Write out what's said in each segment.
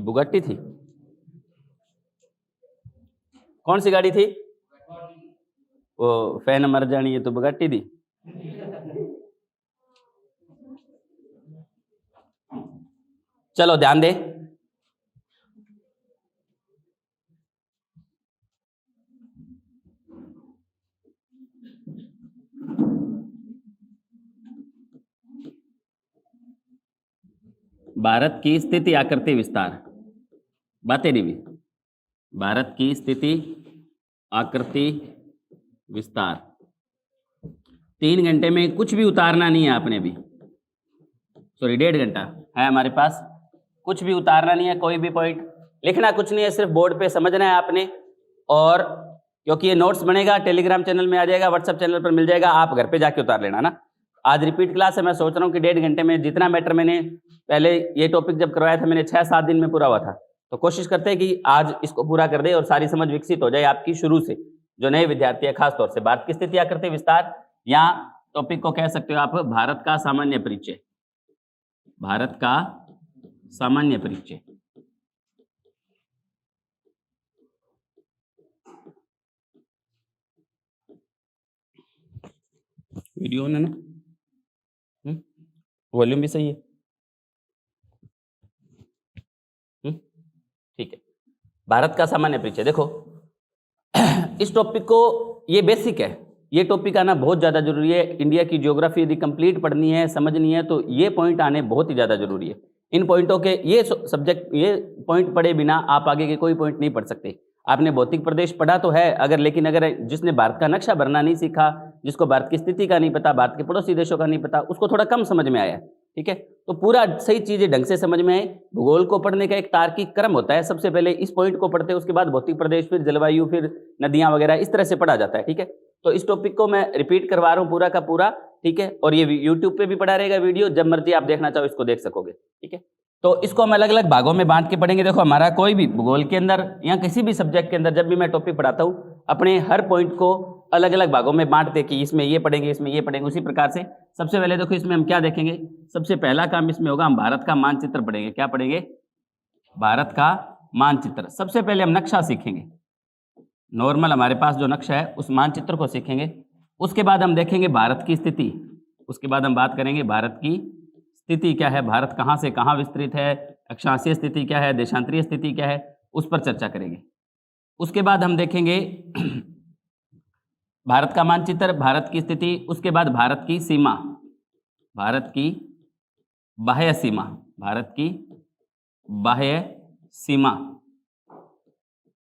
Bugatti थी? कौन सी गाड़ी थी? वो फैन मर जानी है तो बुगाटी थी। चलो ध्यान दे, भारत की स्थिति आकृति विस्तार, बातें नहीं भी, भारत की स्थिति आकृति विस्तार। 3 घंटे में कुछ भी उतारना नहीं है आपने भी, सॉरी 1.5 घंटा है हमारे पास, कुछ भी उतारना नहीं है, कोई भी पॉइंट लिखना कुछ नहीं है, सिर्फ बोर्ड पे समझना है आपने। और क्योंकि ये नोट्स बनेगा, टेलीग्राम चैनल में आ जाएगा, व्हाट्सएप चैनल पर मिल जाएगा, आप घर पे जाके उतार लेना ना। आज रिपीट क्लास है, मैं सोच रहा हूँ कि 1.5 घंटे में जितना मैटर मैंने पहले ये टॉपिक जब करवाया था मैंने 6-7 दिन में पूरा हुआ था, तो कोशिश करते हैं कि आज इसको पूरा कर दे और सारी समझ विकसित हो जाए आपकी शुरू से, जो नए विद्यार्थी है खास तौर से। भारत की स्थिति आकृति विस्तार, या टॉपिक को कह सकते हो आप भारत का सामान्य परिचय, भारत का सामान्य परिचय। वीडियो ऑन है ना? वॉल्यूम भी सही है? ठीक है। भारत का सामान्य परिचय, देखो इस टॉपिक को, ये बेसिक है, ये टॉपिक आना बहुत ज़्यादा जरूरी है। इंडिया की ज्योग्राफी यदि कंप्लीट पढ़नी है, समझनी है, तो ये पॉइंट आने बहुत ही ज़्यादा जरूरी है। इन पॉइंटों के, ये सब्जेक्ट, ये पॉइंट पढ़े बिना आप आगे के कोई पॉइंट नहीं पढ़ सकते। आपने भौतिक प्रदेश पढ़ा तो है, लेकिन अगर जिसने भारत का नक्शा भरना नहीं सीखा, जिसको भारत की स्थिति का नहीं पता, भारत के पड़ोसी देशों का नहीं पता, उसको थोड़ा कम समझ में आया। ठीक है, तो पूरा सही चीजें ढंग से समझ में आए। भूगोल को पढ़ने का एक तार्किक क्रम होता है, सबसे पहले इस पॉइंट को पढ़ते हैं, उसके बाद भौतिक प्रदेश, फिर जलवायु, फिर नदियां वगैरह, इस तरह से पढ़ा जाता है। ठीक है, तो इस टॉपिक को मैं रिपीट करवा रहा हूँ पूरा का पूरा। ठीक है, और ये यूट्यूब पे भी पड़ा रहेगा वीडियो, जब मर्जी आप देखना चाहो इसको देख सकोगे। ठीक है, तो इसको हम अलग अलग भागों में बांट के पढ़ेंगे। देखो हमारा कोई भी भूगोल के अंदर या किसी भी सब्जेक्ट के अंदर जब भी मैं टॉपिक पढ़ाता हूँ, अपने हर पॉइंट को अलग अलग भागों में बांटते कि इसमें ये पढ़ेंगे, इसमें ये पढ़ेंगे। उसी प्रकार से सबसे पहले देखो इसमें हम क्या देखेंगे, सबसे पहला काम इसमें होगा, हम भारत का मानचित्र पढ़ेंगे। क्या पढ़ेंगे? भारत का मानचित्र। सबसे पहले हम नक्शा सीखेंगे, नॉर्मल हमारे पास जो नक्शा है उस मानचित्र को सीखेंगे। उसके बाद हम देखेंगे भारत की स्थिति, उसके बाद हम बात करेंगे भारत की स्थिति क्या है, भारत कहाँ से कहाँ विस्तृत है, अक्षांशीय स्थिति क्या है, देशांतरीय स्थिति क्या है, उस पर चर्चा करेंगे। उसके बाद हम देखेंगे भारत का मानचित्र, भारत की स्थिति, उसके बाद भारत की सीमा, भारत की बाह्य सीमा, भारत की बाह्य सीमा,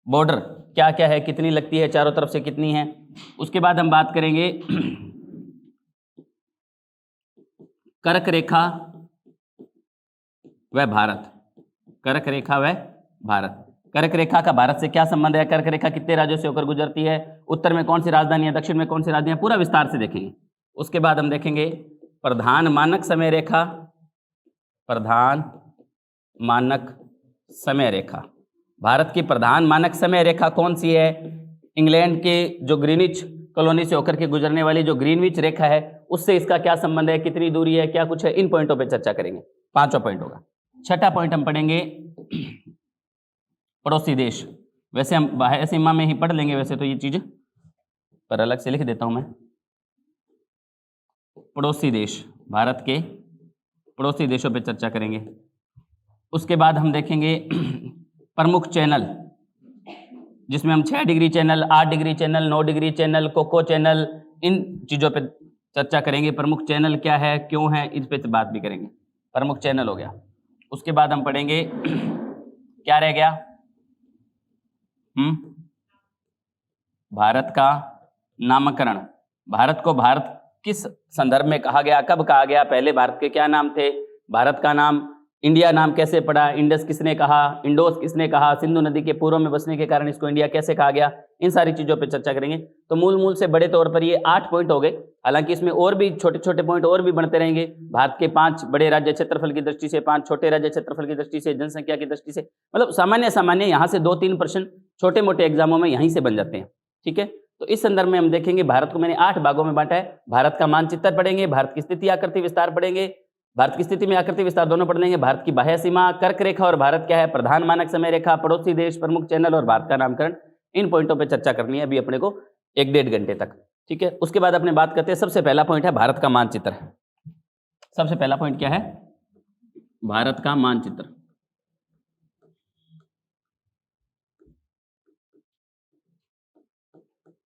बॉर्डर क्या क्या है, कितनी लगती है, चारों तरफ से कितनी है। उसके बाद हम बात करेंगे कर्क रेखा व भारत, कर्क रेखा व भारत। कर्क रेखा का भारत से क्या संबंध है, कर्क रेखा कितने राज्यों से होकर गुजरती है, उत्तर में कौन सी राजधानी है, दक्षिण में कौन सी राजधानी है, पूरा विस्तार से देखेंगे। उसके बाद हम देखेंगे प्रधान मानक समय रेखा, प्रधान मानक समय रेखा। भारत की प्रधान मानक समय रेखा कौन सी है? इंग्लैंड के जो ग्रीनिच कॉलोनी से होकर के गुजरने वाली जो ग्रीनविच रेखा है, उससे इसका क्या संबंध है, कितनी दूरी है, क्या कुछ है, इन पॉइंटों पे चर्चा करेंगे। 5वां पॉइंट होगा। 6ठा पॉइंट हम पढ़ेंगे पड़ोसी देश। वैसे हम बाह्य सीमा में ही पढ़ लेंगे वैसे तो ये चीज, पर अलग से लिख देता हूं मैं। पड़ोसी देश, भारत के पड़ोसी देशों पे चर्चा करेंगे। उसके बाद हम देखेंगे प्रमुख चैनल, जिसमें हम 6 degree channel, 8 degree channel, 9 degree channel, Coco channel, इन चीज़ों पे चर्चा करेंगे। प्रमुख चैनल क्या है, क्यों है, इस पे बात भी करेंगे। प्रमुख चैनल हो गया। उसके बाद हम पढ़ेंगे क्या रह गया, भारत का नामकरण। भारत को भारत किस संदर्भ में कहा गया, कब कहा गया, पहले भारत के क्या नाम थे, भारत का नाम इंडिया नाम कैसे पड़ा, इंडस किसने कहा, इंडोस किसने कहा, सिंधु नदी के पूर्व में बसने के कारण इसको इंडिया कैसे कहा गया, इन सारी चीज़ों पे चर्चा करेंगे। तो मूल से बड़े तौर पर ये 8 पॉइंट हो गए। हालांकि इसमें और भी छोटे छोटे पॉइंट और भी बढ़ते रहेंगे। भारत के 5 बड़े राज्य क्षेत्रफल की दृष्टि से, 5 छोटे राज्य क्षेत्रफल की दृष्टि से, जनसंख्या की दृष्टि से, मतलब सामान्य यहाँ से 2-3 प्रश्न छोटे मोटे एग्जामों में यहीं से बन जाते हैं। ठीक है, तो इस संदर्भ में हम देखेंगे भारत को मैंने 8 भागों में बांटा है। भारत का मानचित्र पढ़ेंगे, भारत की स्थिति आकृति विस्तार पढ़ेंगे, भारत की स्थिति में आकृति विस्तार दोनों पढ़ लेंगे। भारत की बाह्य सीमा, कर्क रेखा और भारत क्या है, प्रधान मानक समय रेखा, पड़ोसी देश, प्रमुख चैनल और भारत का नामकरण, इन पॉइंटों पे चर्चा करनी है अभी अपने को 1-1.5 घंटे तक, ठीक है। उसके बाद अपने बात करते हैं, सबसे पहला पॉइंट है भारत का मानचित्र। सबसे पहला पॉइंट क्या है, भारत का मानचित्र।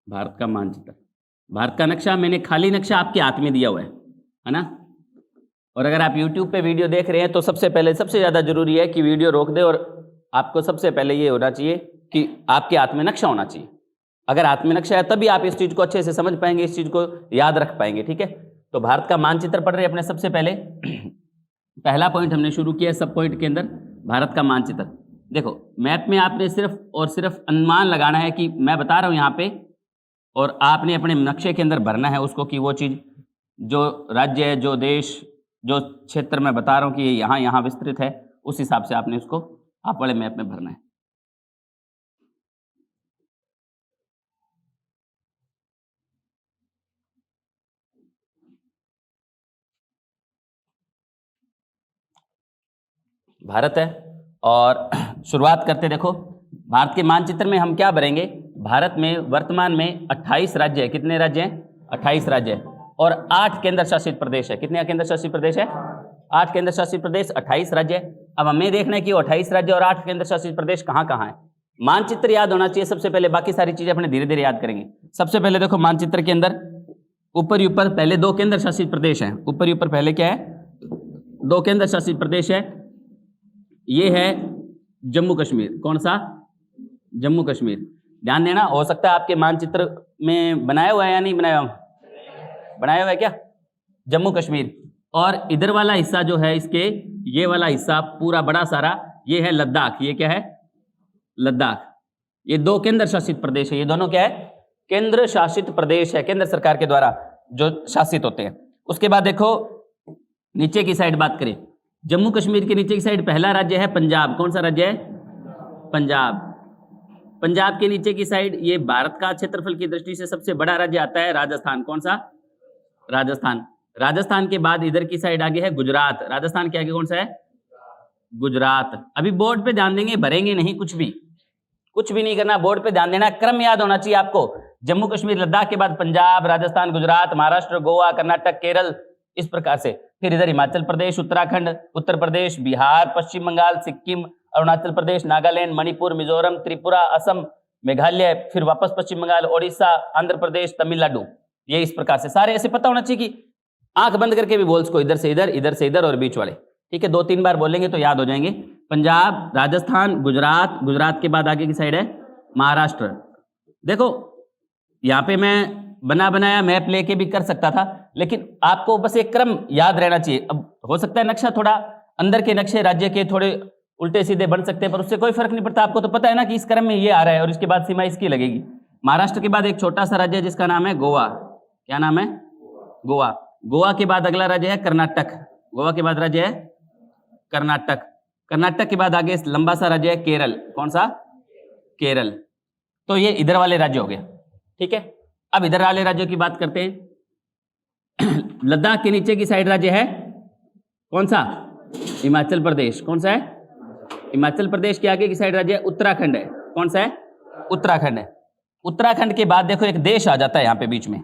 भारत का मानचित्र, भारत का नक्शा, मैंने खाली नक्शा आपके हाथ में दिया हुआ है ना। और अगर आप YouTube पे वीडियो देख रहे हैं तो सबसे पहले सबसे ज़्यादा जरूरी है कि वीडियो रोक दे और आपको सबसे पहले ये होना चाहिए कि आपके हाथ में नक्शा होना चाहिए। अगर हाथ में नक्शा है तभी आप इस चीज़ को अच्छे से समझ पाएंगे, इस चीज़ को याद रख पाएंगे, ठीक है। तो भारत का मानचित्र पढ़ रहे हैं अपने। सबसे पहले पहला पॉइंट हमने शुरू किया सब पॉइंट के अंदर, भारत का मानचित्र। देखो मैप में आपने सिर्फ और सिर्फ अनुमान लगाना है कि मैं बता रहा हूँ यहाँ पे, और आपने अपने नक्शे के अंदर भरना है उसको कि वो चीज़ जो राज्य है, जो देश, जो क्षेत्र मैं बता रहा हूँ कि ये यहाँ यहाँ विस्तृत है, उस हिसाब से आपने उसको आप वाले मैप में भरना है। भारत है और शुरुआत करते, देखो भारत के मानचित्र में हम क्या भरेंगे, भारत में वर्तमान में 28 राज्य है। कितने राज्य हैं, 28 राज्य है और 8 केंद्र शासित प्रदेश है। कितने केंद्र शासित प्रदेश है, 8 केंद्र शासित प्रदेश, 28 राज्य है। अब हमें देखना है कि 28 राज्य और 8 केंद्र शासित प्रदेश कहाँ कहाँ है। मानचित्र याद होना चाहिए सबसे पहले, बाकी सारी चीजें अपने धीरे धीरे याद करेंगे। सबसे पहले देखो मानचित्र के अंदर ऊपर ही ऊपर पहले 2 केंद्र शासित प्रदेश हैं। ऊपर ही ऊपर पहले क्या है, 2 केंद्र शासित प्रदेश है। ये है जम्मू कश्मीर। कौन सा, जम्मू कश्मीर। ध्यान देना, हो सकता है आपके मानचित्र में बनाया हुआ है या नहीं बनाया हुआ, बनाया हुआ है क्या, जम्मू कश्मीर। और इधर वाला हिस्सा जो है इसके, ये वाला हिस्सा पूरा बड़ा सारा, ये है लद्दाख। ये क्या है, लद्दाख। ये 2 केंद्र शासित प्रदेश है। ये दोनों क्या है, केंद्र शासित प्रदेश है, केंद्र सरकार के द्वारा जो शासित होते हैं। उसके बाद देखो नीचे की साइड बात करें, जम्मू कश्मीर के नीचे की साइड पहला राज्य है पंजाब। कौन सा राज्य है, पंजाब। पंजाब के नीचे की साइड ये भारत का क्षेत्रफल की दृष्टि से सबसे बड़ा राज्य आता है राजस्थान। कौन सा, राजस्थान। राजस्थान के बाद इधर की साइड आगे है गुजरात। राजस्थान के आगे कौन सा है, गुजरात। अभी बोर्ड पे ध्यान देंगे, भरेंगे नहीं, कुछ भी नहीं करना, बोर्ड पे ध्यान देना, क्रम याद होना चाहिए आपको। जम्मू कश्मीर लद्दाख के बाद पंजाब, राजस्थान, गुजरात, महाराष्ट्र, गोवा, कर्नाटक, केरल, इस प्रकार से। फिर इधर हिमाचल प्रदेश, उत्तराखंड, उत्तर प्रदेश, बिहार, पश्चिम बंगाल, सिक्किम, अरुणाचल प्रदेश, नागालैंड, मणिपुर, मिजोरम, त्रिपुरा, असम, मेघालय, फिर वापस पश्चिम बंगाल, ओडिशा, आंध्र प्रदेश, तमिलनाडु। ये इस प्रकार से सारे ऐसे पता होना चाहिए कि आंख बंद करके भी बोल सको, इधर से इधर, इधर से इधर और बीच वाले, ठीक है। 2-3 बार बोलेंगे तो याद हो जाएंगे। पंजाब, राजस्थान, गुजरात, गुजरात के बाद आगे की साइड है महाराष्ट्र। देखो यहाँ पे मैं बना बनाया मैप लेके भी कर सकता था, लेकिन आपको बस एक क्रम याद रहना चाहिए। अब हो सकता है नक्शा थोड़ा अंदर के नक्शे राज्य के थोड़े उल्टे सीधे बन सकते हैं, पर उससे कोई फर्क नहीं पड़ता। आपको तो पता है ना कि इस क्रम में ये आ रहा है और इसके बाद सीमा इसकी लगेगी। महाराष्ट्र के बाद एक छोटा सा राज्य है जिसका नाम है गोवा। क्या नाम है, गोवा। गोवा के बाद अगला राज्य है कर्नाटक। गोवा के बाद राज्य है कर्नाटक। कर्नाटक के बाद आगे लंबा सा राज्य है केरल। कौन सा, केरल। तो ये इधर वाले राज्य हो गए, ठीक है। अब इधर वाले राज्यों की बात करते हैं। लद्दाख के नीचे की साइड राज्य है कौन सा, हिमाचल प्रदेश। कौन सा है, हिमाचल प्रदेश के आगे की साइड राज्य है उत्तराखंड है। कौन सा है, उत्तराखंड है। उत्तराखंड के बाद देखो एक देश आ जाता है यहाँ पे बीच में।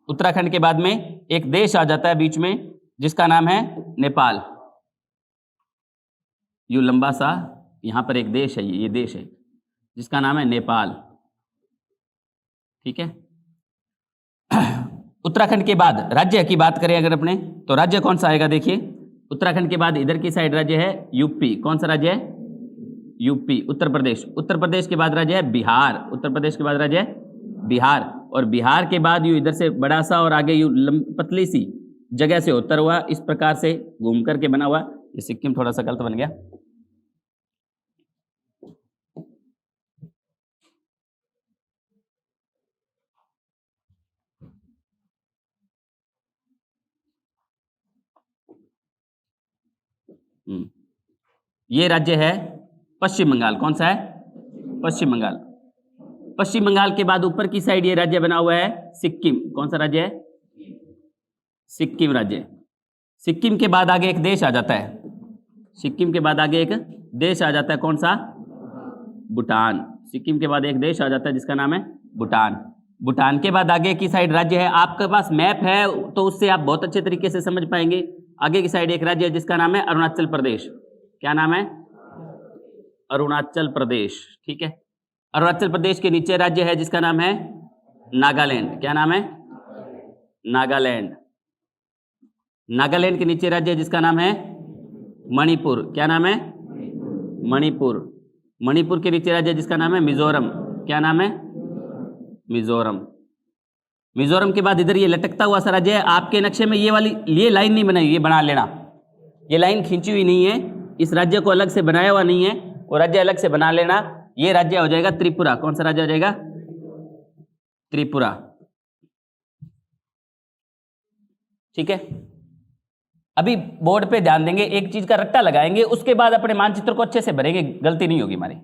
उत्तराखंड के बाद में एक देश आ जाता है बीच में जिसका नाम है नेपाल। यू लंबा सा यहाँ पर एक देश है, ये देश है जिसका नाम है नेपाल, ठीक है। उत्तराखंड के बाद राज्य की बात करें अगर अपने, तो राज्य कौन सा आएगा, देखिए उत्तराखंड के बाद इधर की साइड राज्य है यूपी। कौन सा राज्य है, यूपी। उत्तर प्रदेश। उत्तर प्रदेश के बाद राज्य है बिहार। उत्तर प्रदेश के बाद राज्य है बिहार। और बिहार के बाद यू इधर से बड़ा सा और आगे यू पतली सी जगह से उत्तर हुआ, इस प्रकार से घूम करके बना हुआ। ये सिक्किम थोड़ा सा गलत बन गया। ये राज्य है पश्चिम बंगाल। कौन सा है, पश्चिम बंगाल। पश्चिम बंगाल के बाद ऊपर की साइड ये राज्य बना हुआ है सिक्किम। कौन सा राज्य है, सिक्किम राज्य। सिक्किम के बाद आगे एक देश आ जाता है, सिक्किम के बाद आगे एक देश आ जाता है, कौन सा? भूटान। सिक्किम के बाद एक देश आ जाता है जिसका नाम है भूटान। भूटान के बाद आगे की साइड राज्य है, आपके पास मैप है तो उससे आप बहुत अच्छे तरीके से समझ पाएंगे। आगे की साइड एक राज्य है जिसका नाम है अरुणाचल प्रदेश। क्या नाम है? अरुणाचल प्रदेश। ठीक है, अरुणाचल प्रदेश के नीचे राज्य है जिसका नाम है नागालैंड। क्या नाम है? नागालैंड। नागालैंड के नीचे राज्य है जिसका नाम है मणिपुर। क्या नाम है? मणिपुर। मणिपुर के नीचे राज्य है जिसका नाम है मिजोरम। क्या नाम है? मिजोरम। मिजोरम के बाद इधर ये लटकता हुआ सा राज्य है, आपके नक्शे में ये वाली ये लाइन नहीं बनाई, ये बना लेना, ये लाइन खींची हुई नहीं है, इस राज्य को अलग से बनाया हुआ नहीं है, वो राज्य अलग से बना लेना। ये राज्य हो जाएगा त्रिपुरा। कौन सा राज्य हो जाएगा? त्रिपुरा। ठीक है, अभी बोर्ड पे ध्यान देंगे, एक चीज का रट्टा लगाएंगे, उसके बाद अपने मानचित्र को अच्छे से भरेंगे, गलती नहीं होगी हमारी।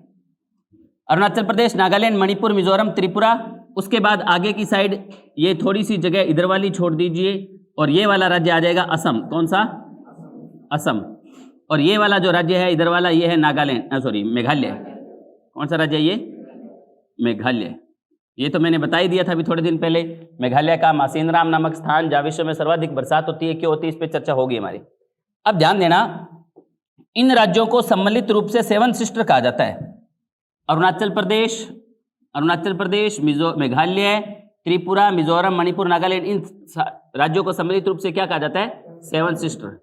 अरुणाचल प्रदेश, नागालैंड, मणिपुर, मिजोरम, त्रिपुरा। उसके बाद आगे की साइड ये थोड़ी सी जगह इधर वाली छोड़ दीजिए और ये वाला राज्य आ जाएगा असम। कौन सा? असम। और ये वाला जो राज्य है इधर वाला, ये है नागालैंड, सॉरी मेघालय। कौन सा राज्य है ये? मेघालय। ये तो मैंने बता ही दिया था अभी थोड़े दिन पहले। मेघालय का मासेनराम नामक स्थान जहाँ विश्व में सर्वाधिक बरसात होती है, क्यों होती है, इस पर चर्चा होगी हमारी। अब ध्यान देना, इन राज्यों को सम्मिलित रूप से सेवन सिस्टर कहा जाता है। अरुणाचल प्रदेश, मेघालय, त्रिपुरा, मिजोरम, मणिपुर, नागालैंड, इन राज्यों को सम्मिलित रूप से क्या कहा जाता है? सेवन सिस्टर,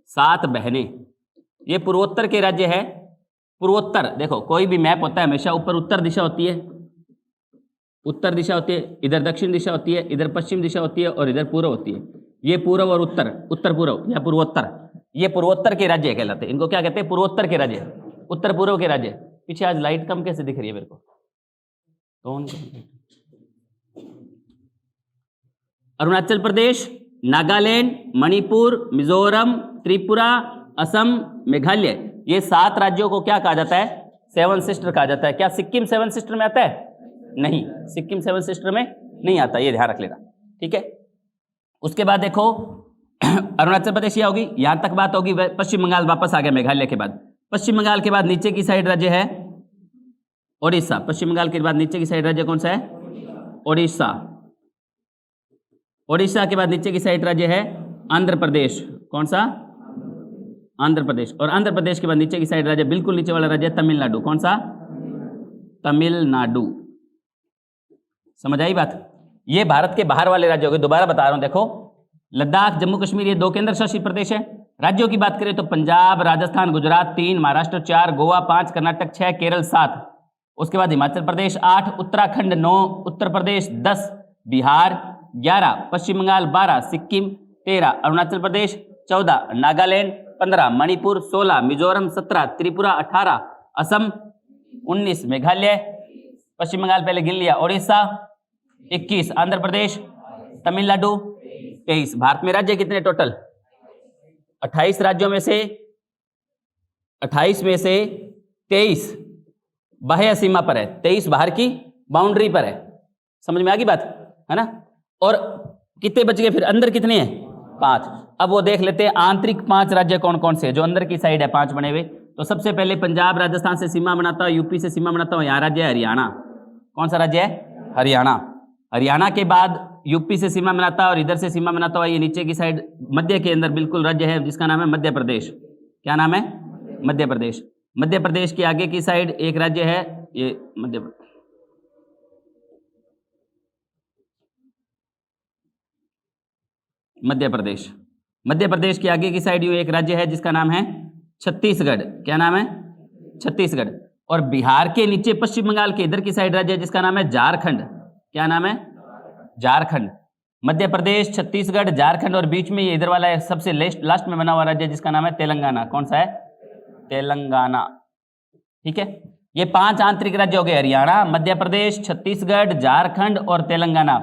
7 बहनें। ये पूर्वोत्तर के राज्य है। पूर्वोत्तर, देखो कोई भी मैप होता है हमेशा ऊपर उत्तर दिशा होती है, उत्तर दिशा होती है, इधर दक्षिण दिशा होती है, इधर पश्चिम दिशा होती है और इधर पूर्व होती है। ये पूर्व और उत्तर, उत्तर पूर्व या पूर्वोत्तर, ये पूर्वोत्तर के राज्य कहलाते हैं। इनको क्या कहते हैं? पूर्वोत्तर के राज्य, उत्तर पूर्व के राज्य। पीछे आज लाइट कम कैसे दिख रही है मेरे को? अरुणाचल प्रदेश, नागालैंड, मणिपुर, मिजोरम, त्रिपुरा, असम, मेघालय, ये 7 राज्यों को क्या कहा जाता है? सेवन सिस्टर कहा जाता है। क्या सिक्किम सेवन सिस्टर में आता है? नहीं, सिक्किम सेवन सिस्टर में नहीं आता, ये ध्यान रख लेना। ठीक है, उसके बाद देखो अरुणाचल प्रदेश ये होगी, यहां तक बात होगी। पश्चिम बंगाल वापस आ गया मेघालय के बाद। पश्चिम बंगाल के बाद नीचे की साइड राज्य है ओडिशा। पश्चिम बंगाल के बाद नीचे की साइड राज्य कौन सा है? ओडिशा। ओडिशा के बाद नीचे की साइड राज्य है आंध्र प्रदेश। कौन सा? आंध्र प्रदेश। और आंध्र प्रदेश के बाद नीचे की साइड राज्य, बिल्कुल नीचे वाला राज्य तमिलनाडु। कौन सा? तमिलनाडु। समझ आई बात? ये भारत के बाहर वाले राज्य हो गए। दोबारा बता रहा हूं, देखो लद्दाख, जम्मू कश्मीर, ये 2 केंद्र शासित प्रदेश है। राज्यों की बात करें तो पंजाब, राजस्थान, गुजरात 3, महाराष्ट्र 4, गोवा 5, कर्नाटक 6, केरल 7। उसके बाद हिमाचल प्रदेश 8, उत्तराखंड 9, उत्तर प्रदेश 10, बिहार 11, पश्चिम बंगाल 12, सिक्किम 13, अरुणाचल प्रदेश 14, नागालैंड 15, मणिपुर 16, मिजोरम 17, त्रिपुरा 18, असम 19, मेघालय, पश्चिम बंगाल पहले गिन लिया, उड़ीसा 21, आंध्र प्रदेश, तमिलनाडु 23। भारत में राज्य कितने टोटल? 28 राज्यों में से 28 में से 23 बाह्य सीमा पर है, 23 बाहर की बाउंड्री पर है। समझ में आ गई बात, है ना? और कितने बच गए फिर? अंदर कितने हैं? 5। अब वो देख लेते हैं आंतरिक 5 राज्य कौन कौन से, जो अंदर की साइड है 5 बने हुए। तो सबसे पहले पंजाब राजस्थान से सीमा बनाता है, यूपी से सीमा बनाता हूँ, यहाँ राज्य है हरियाणा। कौन सा राज्य है? हरियाणा। हरियाणा के बाद यूपी से सीमा बनाता है और इधर से सीमा बनाता हुआ ये नीचे की साइड मध्य के अंदर बिल्कुल राज्य है जिसका नाम है मध्य प्रदेश। क्या नाम है? मध्य प्रदेश। मध्य प्रदेश के आगे की साइड एक राज्य है, ये मध्य प्रदेश। मध्य प्रदेश। मध्य प्रदेश के आगे की साइड ये एक राज्य है जिसका नाम है छत्तीसगढ़। क्या नाम है? छत्तीसगढ़। और बिहार के नीचे पश्चिम बंगाल के इधर की साइड राज्य है जिसका नाम है झारखंड। क्या नाम है? झारखंड। मध्य प्रदेश, छत्तीसगढ़, झारखंड और बीच में ये इधर वाला है सबसे लास्ट में बना हुआ राज्य जिसका नाम है तेलंगाना। कौन सा है? तेलंगाना। ठीक है, ये 5 आंतरिक राज्य हो गए, हरियाणा, मध्य प्रदेश, छत्तीसगढ़, झारखंड और तेलंगाना।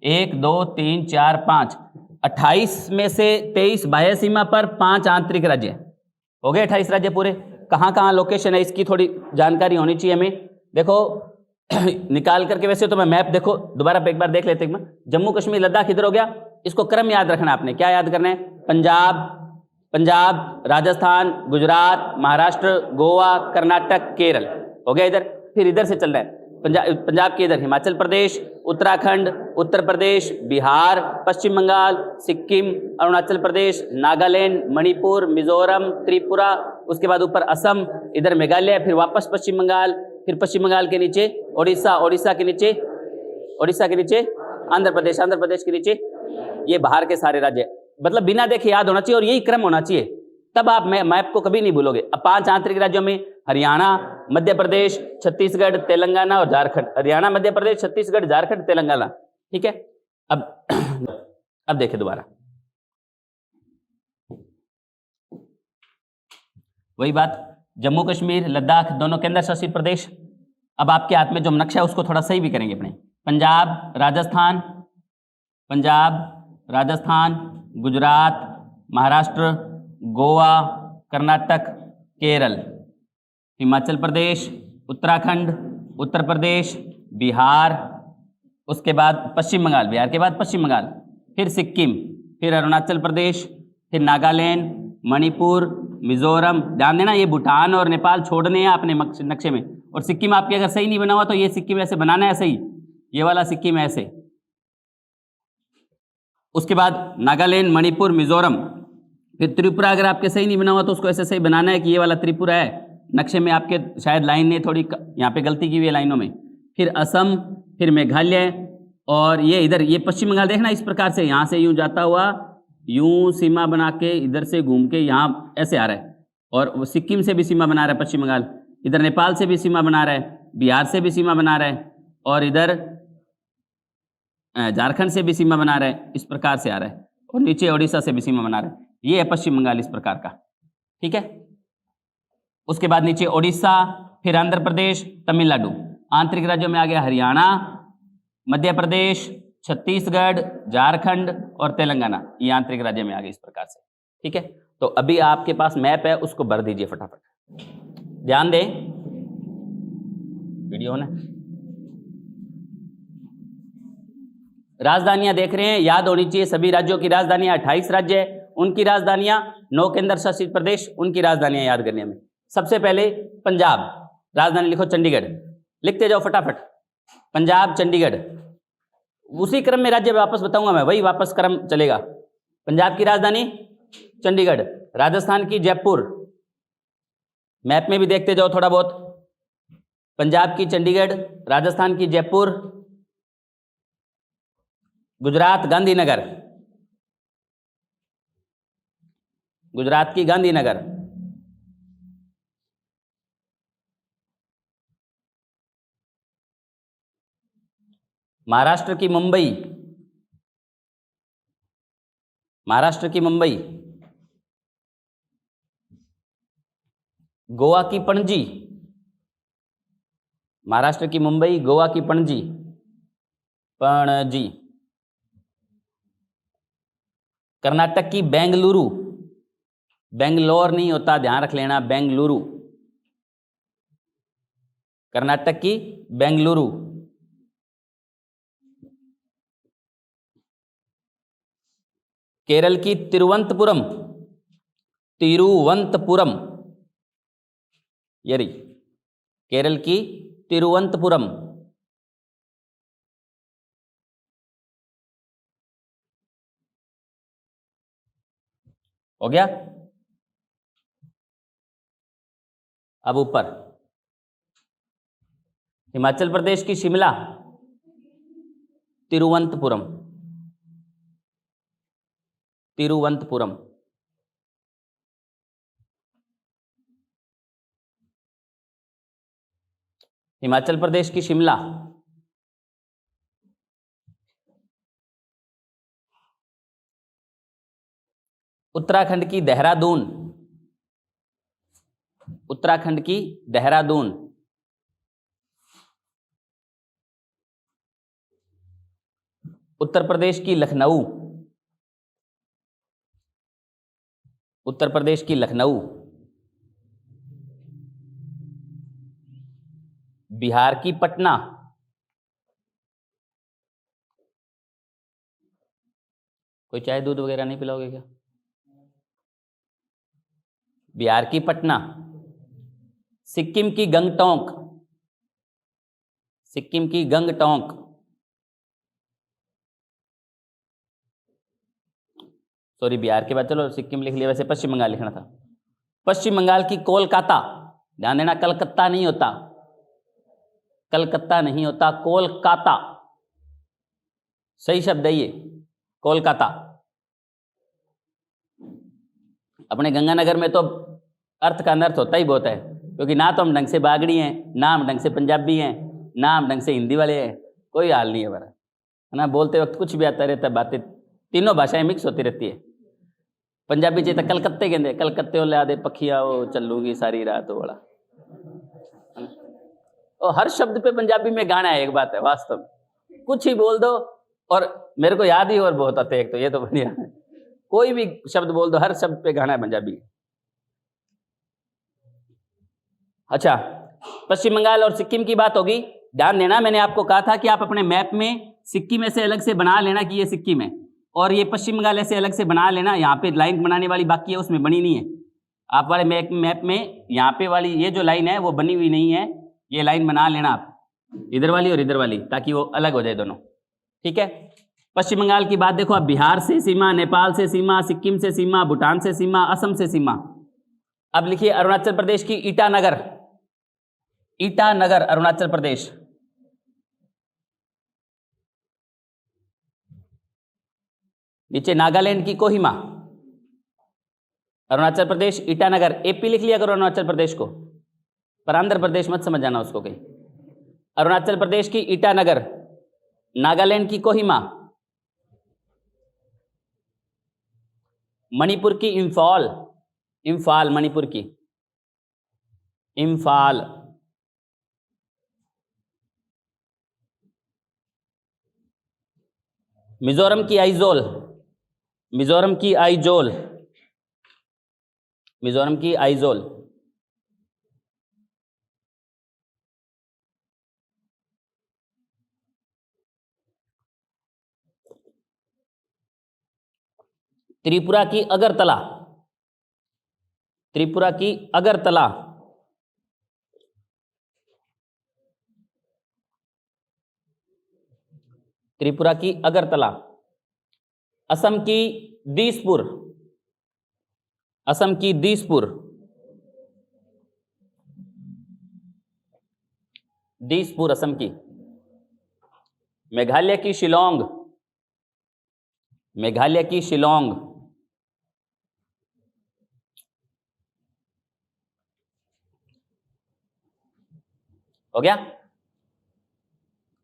1 2 3 4 5, 28 में से 23 बाह्य सीमा पर, 5 आंतरिक राज्य हो गए। 28 राज्य पूरे। कहाँ कहाँ लोकेशन है इसकी थोड़ी जानकारी होनी चाहिए हमें। देखो निकाल करके, वैसे तो मैं मैप देखो दोबारा एक बार देख लेते हैं। जम्मू कश्मीर लद्दाख इधर हो गया, इसको क्रम याद रखना आपने, क्या याद करना है? पंजाब, राजस्थान, गुजरात, महाराष्ट्र, गोवा, कर्नाटक, केरल, हो गया इधर। फिर इधर से चल रहा है पंजाब के इधर हिमाचल प्रदेश, उत्तराखंड, उत्तर प्रदेश, बिहार, पश्चिम बंगाल, सिक्किम, अरुणाचल प्रदेश, नागालैंड, मणिपुर, मिजोरम, त्रिपुरा, उसके बाद ऊपर असम, इधर मेघालय, फिर वापस पश्चिम बंगाल, फिर पश्चिम बंगाल के नीचे ओडिशा, ओडिशा के नीचे आंध्र प्रदेश, आंध्र प्रदेश के नीचे ये बाहर के सारे राज्य। मतलब बिना देखे याद होना चाहिए और यही क्रम होना चाहिए, तब आप मैप को कभी नहीं भूलोगे। अब 5 आंतरिक राज्यों में हरियाणा, मध्य प्रदेश, छत्तीसगढ़, तेलंगाना और झारखंड। हरियाणा, मध्य प्रदेश, छत्तीसगढ़, झारखंड, तेलंगाना, ठीक है। अब देखिए दोबारा वही बात, जम्मू कश्मीर, लद्दाख दोनों केंद्र शासित प्रदेश। अब आपके हाथ में जो नक्शा है उसको थोड़ा सही भी करेंगे अपने। पंजाब, राजस्थान, गुजरात, महाराष्ट्र, गोवा, कर्नाटक, केरल, हिमाचल प्रदेश, उत्तराखंड, उत्तर प्रदेश, बिहार, उसके बाद पश्चिम बंगाल, बिहार के बाद पश्चिम बंगाल, फिर सिक्किम, फिर अरुणाचल प्रदेश, फिर नागालैंड, मणिपुर, मिजोरम। ध्यान देना ये भूटान और नेपाल छोड़ने हैं अपने नक्शे में। और सिक्किम आपके अगर सही नहीं बना हुआ तो ये सिक्किम ऐसे बनाना है, ऐसे ही ये वाला सिक्किम ऐसे। उसके बाद नागालैंड, मणिपुर, मिजोरम, फिर त्रिपुरा अगर आपके सही नहीं बना हुआ तो उसको ऐसे सही बनाना है कि ये वाला त्रिपुरा है। नक्शे में आपके शायद लाइन ने थोड़ी यहाँ पे गलती की हुई है लाइनों में। फिर असम, फिर मेघालय, और ये इधर ये पश्चिम बंगाल देखना इस प्रकार से यहाँ से यूं जाता हुआ यूं सीमा बना के इधर से घूम के यहाँ ऐसे आ रहा है। और वो सिक्किम से भी सीमा बना रहा है पश्चिम बंगाल, इधर नेपाल से भी सीमा बना रहा है, बिहार से भी सीमा बना रहा है, और इधर झारखंड से भी सीमा बना रहा है, इस प्रकार से आ रहा है। और नीचे ओडिशा से भी सीमा बना रहा है। ये है पश्चिम बंगाल इस प्रकार का, ठीक है। उसके बाद नीचे ओडिशा, फिर आंध्र प्रदेश, तमिलनाडु। आंतरिक राज्यों में आ गया हरियाणा, मध्य प्रदेश, छत्तीसगढ़, झारखंड और तेलंगाना। ये आंतरिक राज्य में आ गए इस प्रकार से, ठीक है। तो अभी आपके पास मैप है, उसको भर दीजिए फटाफट। ध्यान दें वीडियो ने, राजधानियां देख रहे हैं, याद होनी चाहिए सभी राज्यों की राजधानियां। 28 राज्य है, उनकी राजधानियां, 9 केंद्र शासित प्रदेश, उनकी राजधानियां याद करनी हमें। सबसे पहले पंजाब, राजधानी लिखो चंडीगढ़, लिखते जाओ फटाफट। पंजाब, चंडीगढ़, उसी क्रम में राज्य वापस बताऊंगा मैं, वही वापस क्रम चलेगा। पंजाब की राजधानी चंडीगढ़, राजस्थान की जयपुर, मैप में भी देखते जाओ थोड़ा बहुत। पंजाब की चंडीगढ़, राजस्थान की जयपुर, गुजरात गांधीनगर, गुजरात की गांधीनगर, महाराष्ट्र की मुंबई, महाराष्ट्र की मुंबई, गोवा की पणजी, महाराष्ट्र की मुंबई, गोवा की पणजी, पणजी, कर्नाटक की बेंगलुरु, बेंगलोर नहीं होता, ध्यान रख लेना, बेंगलुरु, कर्नाटक की बेंगलुरु, केरल की तिरुवनंतपुरम, तिरुवनंतपुरम, ये रही केरल की तिरुवनंतपुरम, हो गया। अब ऊपर हिमाचल प्रदेश की शिमला, तिरुवनंतपुरम, तिरुवनंतपुरम, हिमाचल प्रदेश की शिमला, उत्तराखंड की देहरादून, उत्तराखंड की देहरादून, उत्तर प्रदेश की लखनऊ, उत्तर प्रदेश की लखनऊ, बिहार की पटना, कोई चाय दूध वगैरह नहीं पिलाओगे क्या? बिहार की पटना, सिक्किम की गंगटोक, सिक्किम की गंगटोक, सॉरी बिहार के बाद चलो सिक्किम लिख लिया, वैसे पश्चिम बंगाल लिखना था। पश्चिम बंगाल की कोलकाता, ध्यान देना कलकत्ता नहीं होता, कलकत्ता नहीं होता, कोलकाता सही शब्द है ये, कोलकाता। अपने गंगानगर में तो अर्थ का अनर्थ होता ही बहुत है, क्योंकि ना तो हम ढंग से बागड़ी हैं, ना हम ढंग से पंजाबी हैं, ना हम ढंग से हिंदी वाले हैं, कोई हाल नहीं है हमारा, है ना। बोलते वक्त कुछ भी आता रहता है, बातें तीनों भाषाएं मिक्स होती रहती है। पंजाबी चाहिए तो कलकत्ते कहते, कलकत्ते वाले आधे पखिया वो चलूंगी सारी रात वो बड़ा, और हर शब्द पे पंजाबी में गाना है। एक बात है वास्तव में, कुछ ही बोल दो और मेरे को याद ही और बहुत आते हैं, एक तो ये तो बढ़िया है, कोई भी शब्द बोल दो हर शब्द पे गाना है पंजाबी। अच्छा, पश्चिम बंगाल और सिक्किम की बात होगी, ध्यान देना मैंने आपको कहा था कि आप अपने मैप में सिक्किम ऐसे अलग से बना लेना कि ये सिक्किम है, और ये पश्चिम बंगाल ऐसे अलग से बना लेना। यहाँ पे लाइन बनाने वाली बाकी है, उसमें बनी नहीं है। आप वाले मैप में यहाँ पे वाली ये जो लाइन है वो बनी हुई नहीं है, ये लाइन बना लेना आप, इधर वाली और इधर वाली, ताकि वो अलग हो जाए दोनों, ठीक है। पश्चिम बंगाल की बात देखो, अब बिहार से सीमा, नेपाल से सीमा, सिक्किम से सीमा, भूटान से सीमा, असम से सीमा। अब लिखिए अरुणाचल प्रदेश की ईटानगर, ईटानगर अरुणाचल प्रदेश। नीचे नागालैंड की कोहिमा, अरुणाचल प्रदेश ईटानगर, एपी लिख लिया करो अरुणाचल प्रदेश को, पर आंध्र प्रदेश मत समझ जाना उसको कहीं। अरुणाचल प्रदेश की ईटानगर, नागालैंड की कोहिमा, मणिपुर की इंफॉल, इंफाल मणिपुर की, इंफाल, मिजोरम की आइजोल, मिजोरम की आइजोल, मिजोरम की आइजोल, त्रिपुरा की अगरतला, त्रिपुरा की अगरतला, त्रिपुरा की अगरतला। असम की दीसपुर, असम की दीसपुर, दीसपुर असम की। मेघालय की शिलोंग, मेघालय की शिलोंग, हो गया।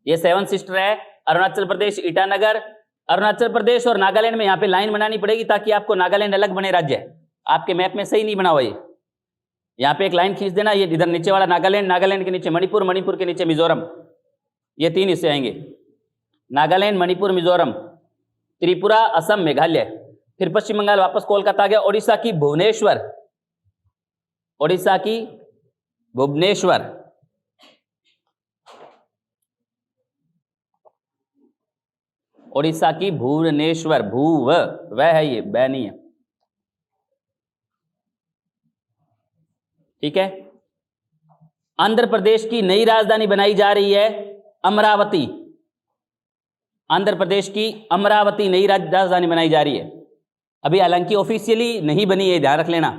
ये सेवन सिस्टर है, अरुणाचल प्रदेश ईटानगर। अरुणाचल प्रदेश और नागालैंड में यहाँ पे लाइन बनानी पड़ेगी ताकि आपको नागालैंड अलग बने राज्य। आपके मैप में सही नहीं बना हुआ ये, यहाँ पे एक लाइन खींच देना, ये इधर नीचे वाला नागालैंड, नागालैंड के नीचे मणिपुर, मणिपुर के नीचे मिजोरम, ये तीन हिस्से आएंगे, नागालैंड, मणिपुर, मिजोरम, त्रिपुरा, असम, मेघालय। फिर पश्चिम बंगाल वापस कोलकाता आ गया। ओडिशा की भुवनेश्वर, ओडिशा की भुवनेश्वर, ओडिशा की भुवनेश्वर, भूव वह है, ये बै नहीं है, ठीक है। आंध्र प्रदेश की नई राजधानी बनाई जा रही है अमरावती, आंध्र प्रदेश की अमरावती नई राजधानी बनाई जा रही है। अभी हालांकि ऑफिशियली नहीं बनी है, ध्यान रख लेना,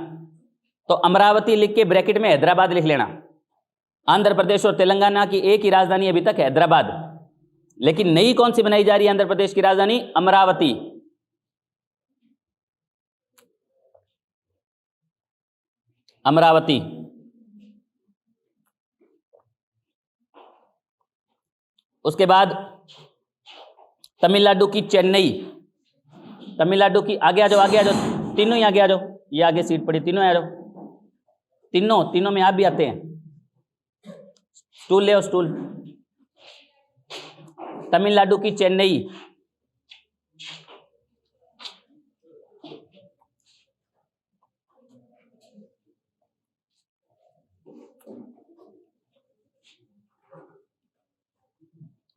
तो अमरावती लिख के ब्रैकेट में हैदराबाद लिख लेना। आंध्र प्रदेश और तेलंगाना की एक ही राजधानी अभी तक हैदराबाद, लेकिन नई कौन सी बनाई जा रही है आंध्र प्रदेश की राजधानी? अमरावती। अमरावती। उसके बाद तमिलनाडु की चेन्नई, तमिलनाडु की, आगे आ जाओ, आगे आ जाओ, तीनों ही आगे आ जाओ, ये आगे सीट पड़ी, तीनों आ जाओ, तीनों, तीनों में आप भी आते हैं, स्टूल ले आओ, स्टूल। तमिलनाडु की चेन्नई,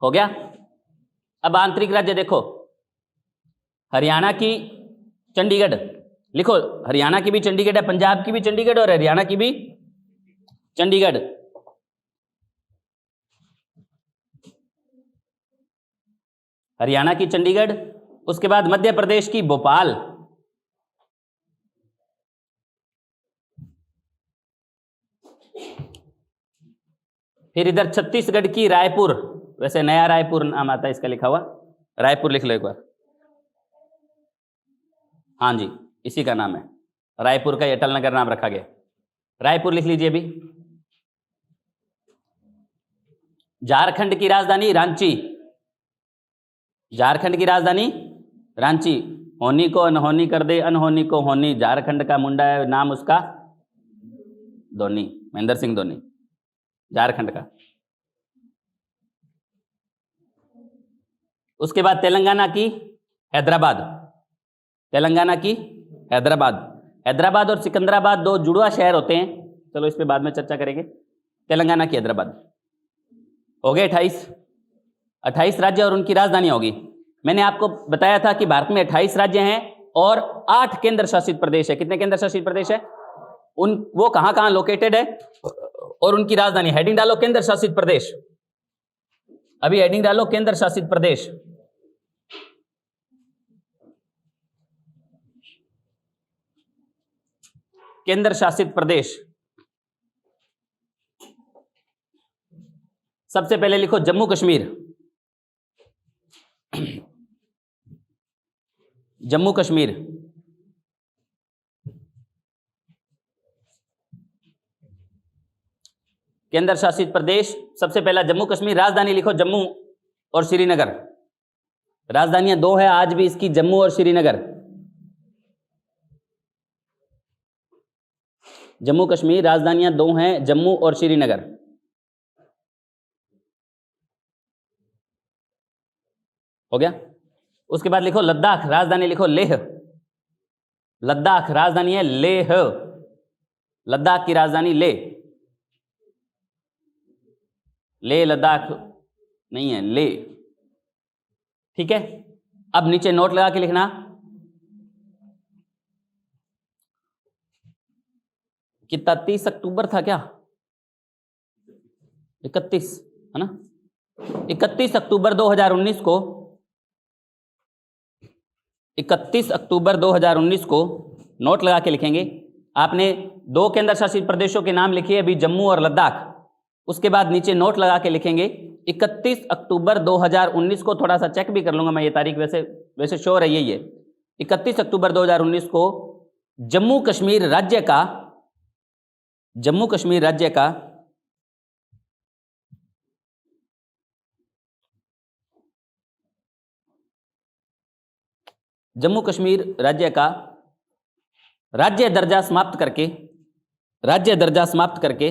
हो गया। अब आंतरिक राज्य देखो, हरियाणा की चंडीगढ़ लिखो, हरियाणा की भी चंडीगढ़ है, पंजाब की भी चंडीगढ़ और हरियाणा की भी चंडीगढ़। हरियाणा की चंडीगढ़, उसके बाद मध्य प्रदेश की भोपाल, फिर इधर छत्तीसगढ़ की रायपुर, वैसे नया रायपुर नाम आता है इसका लिखा हुआ, रायपुर लिख लो एक बार। हाँ जी, इसी का नाम है, रायपुर का अटल नगर नाम रखा गया, रायपुर लिख लीजिए अभी। झारखंड की राजधानी रांची, झारखंड की राजधानी रांची। होनी को अनहोनी कर दे, अनहोनी को होनी, झारखंड का मुंडा है, नाम उसका धोनी, महेंद्र सिंह धोनी, झारखंड का। उसके बाद तेलंगाना की हैदराबाद, तेलंगाना की हैदराबाद। हैदराबाद और सिकंदराबाद दो जुड़वा शहर होते हैं, चलो इस पे बाद में चर्चा करेंगे। तेलंगाना की हैदराबाद हो गए 28 राज्य और उनकी राजधानी होगी। मैंने आपको बताया था कि भारत में 28 राज्य हैं और 8 केंद्र शासित प्रदेश है। कितने केंद्र शासित प्रदेश है? वो कहां कहां लोकेटेड है और उनकी राजधानी। हेडिंग डालो केंद्र शासित प्रदेश, अभी हेडिंग डालो केंद्र शासित प्रदेश। केंद्र शासित प्रदेश, सबसे पहले लिखो जम्मू कश्मीर, जम्मू कश्मीर। केंद्र शासित प्रदेश सबसे पहला जम्मू कश्मीर। राजधानी लिखो जम्मू और श्रीनगर, राजधानियां दो है आज भी इसकी, जम्मू और श्रीनगर। जम्मू कश्मीर राजधानियां दो हैं, जम्मू और श्रीनगर। हो गया। उसके बाद लिखो लद्दाख, राजधानी लिखो लेह, लद्दाख राजधानी है लेह, लद्दाख की राजधानी लेह, ले लद्दाख नहीं है, ले। ठीक है, अब नीचे नोट लगा के लिखना कितना 30 अक्टूबर था क्या, 31 है ना, 31 अक्टूबर 2019 को, 31 अक्टूबर 2019 को नोट लगा के लिखेंगे। आपने दो केंद्र शासित प्रदेशों के नाम लिखे अभी, जम्मू और लद्दाख। उसके बाद नीचे नोट लगा के लिखेंगे 31 अक्टूबर 2019 को, थोड़ा सा चेक भी कर लूंगा मैं ये तारीख, वैसे श्योर है यही है। 31 अक्टूबर 2019 को जम्मू कश्मीर राज्य का, जम्मू कश्मीर राज्य का जम्मू कश्मीर राज्य का राज्य दर्जा समाप्त करके, राज्य दर्जा समाप्त करके,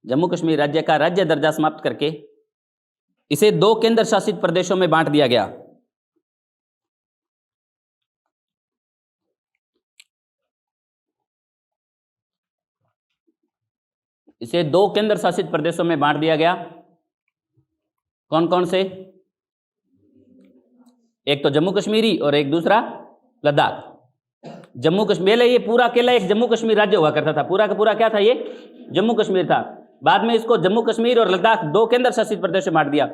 जम्मू कश्मीर राज्य का राज्य दर्जा समाप्त करके इसे दो केंद्र शासित प्रदेशों में बांट दिया गया। इसे दो केंद्र शासित प्रदेशों में बांट दिया गया। कौन कौन से? एक तो जम्मू कश्मीरी और एक दूसरा लद्दाख। जम्मू कश्मीर, ये पूरा अकेला एक जम्मू कश्मीर राज्य हुआ करता था, पूरा का पूरा क्या था, ये जम्मू कश्मीर था। बाद में इसको जम्मू कश्मीर और लद्दाख दो केंद्र शासित प्रदेश में बांट दिया।